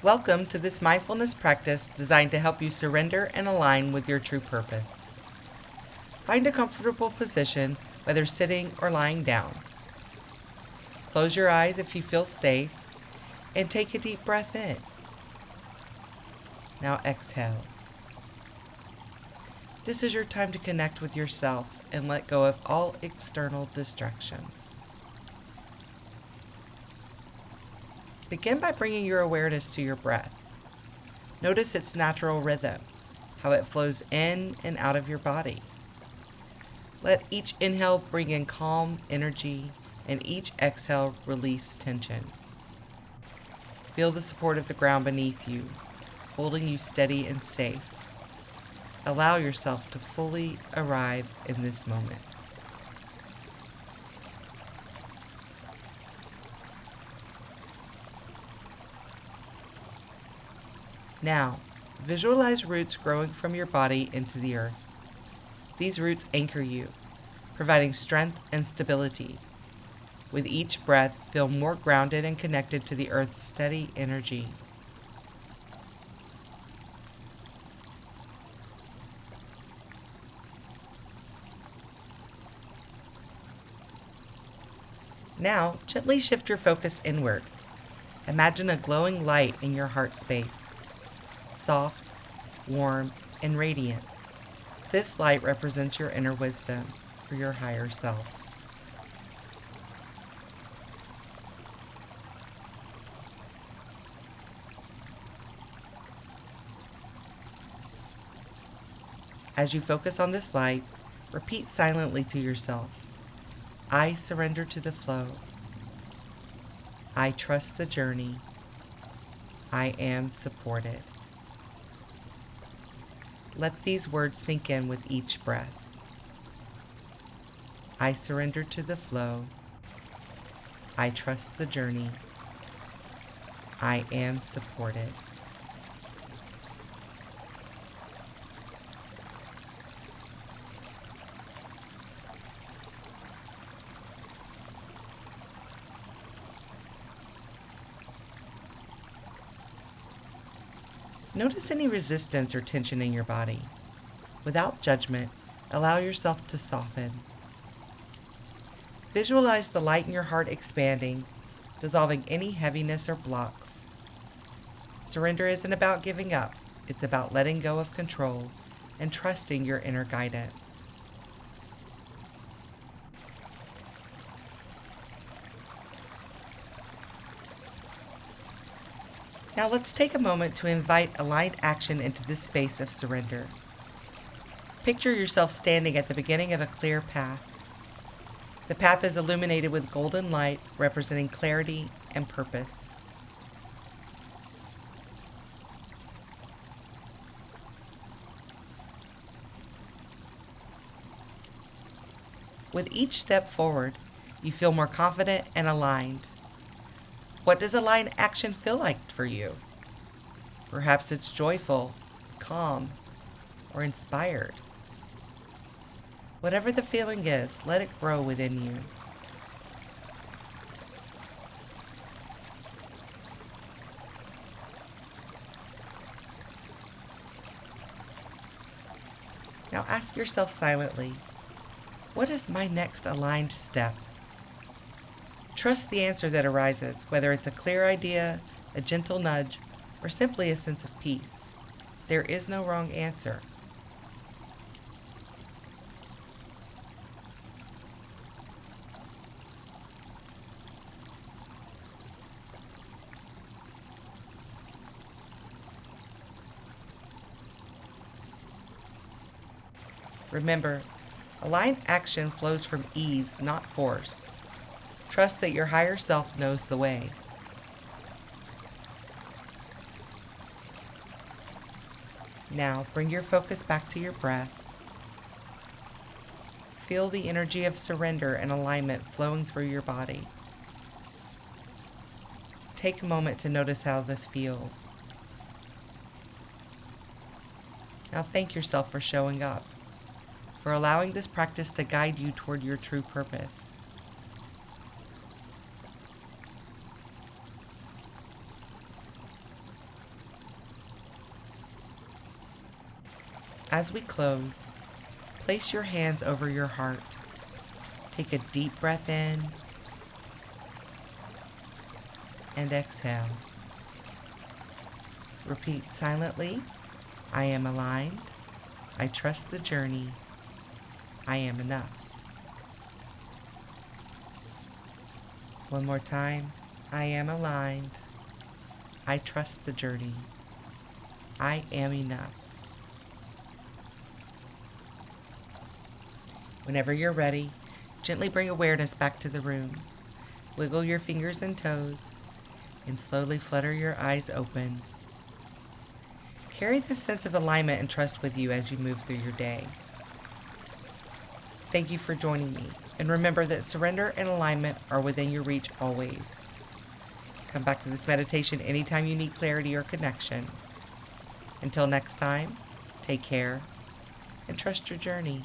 Welcome to this mindfulness practice designed to help you surrender and align with your true purpose. Find a comfortable position, whether sitting or lying down. Close your eyes if you feel safe, and take a deep breath in. Now exhale. This is your time to connect with yourself and let go of all external distractions. Begin by bringing your awareness to your breath. Notice its natural rhythm, how it flows in and out of your body. Let each inhale bring in calm energy, and each exhale release tension. Feel the support of the ground beneath you, holding you steady and safe. Allow yourself to fully arrive in this moment. Now, visualize roots growing from your body into the earth. These roots anchor you, providing strength and stability. With each breath, feel more grounded and connected to the earth's steady energy. Now, gently shift your focus inward. Imagine a glowing light in your heart space. Soft, warm, and radiant. This light represents your inner wisdom, or your higher self. As you focus on this light, repeat silently to yourself, I surrender to the flow. I trust the journey. I am supported. Let these words sink in with each breath. I surrender to the flow. I trust the journey. I am supported. Notice any resistance or tension in your body. Without judgment, allow yourself to soften. Visualize the light in your heart expanding, dissolving any heaviness or blocks. Surrender isn't about giving up. It's about letting go of control and trusting your inner guidance. Now let's take a moment to invite aligned action into this space of surrender. Picture yourself standing at the beginning of a clear path. The path is illuminated with golden light, representing clarity and purpose. With each step forward, you feel more confident and aligned. What does aligned action feel like for you? Perhaps it's joyful, calm, or inspired. Whatever the feeling is, let it grow within you. Now ask yourself silently, what is my next aligned step? Trust the answer that arises, whether it's a clear idea, a gentle nudge, or simply a sense of peace. There is no wrong answer. Remember, aligned action flows from ease, not force. Trust that your higher self knows the way. Now, bring your focus back to your breath. Feel the energy of surrender and alignment flowing through your body. Take a moment to notice how this feels. Now thank yourself for showing up, for allowing this practice to guide you toward your true purpose. As we close, place your hands over your heart. Take a deep breath in and exhale. Repeat silently, I am aligned. I trust the journey. I am enough. One more time. I am aligned. I trust the journey. I am enough. Whenever you're ready, gently bring awareness back to the room. Wiggle your fingers and toes, and slowly flutter your eyes open. Carry this sense of alignment and trust with you as you move through your day. Thank you for joining me, and remember that surrender and alignment are within your reach always. Come back to this meditation anytime you need clarity or connection. Until next time, take care and trust your journey.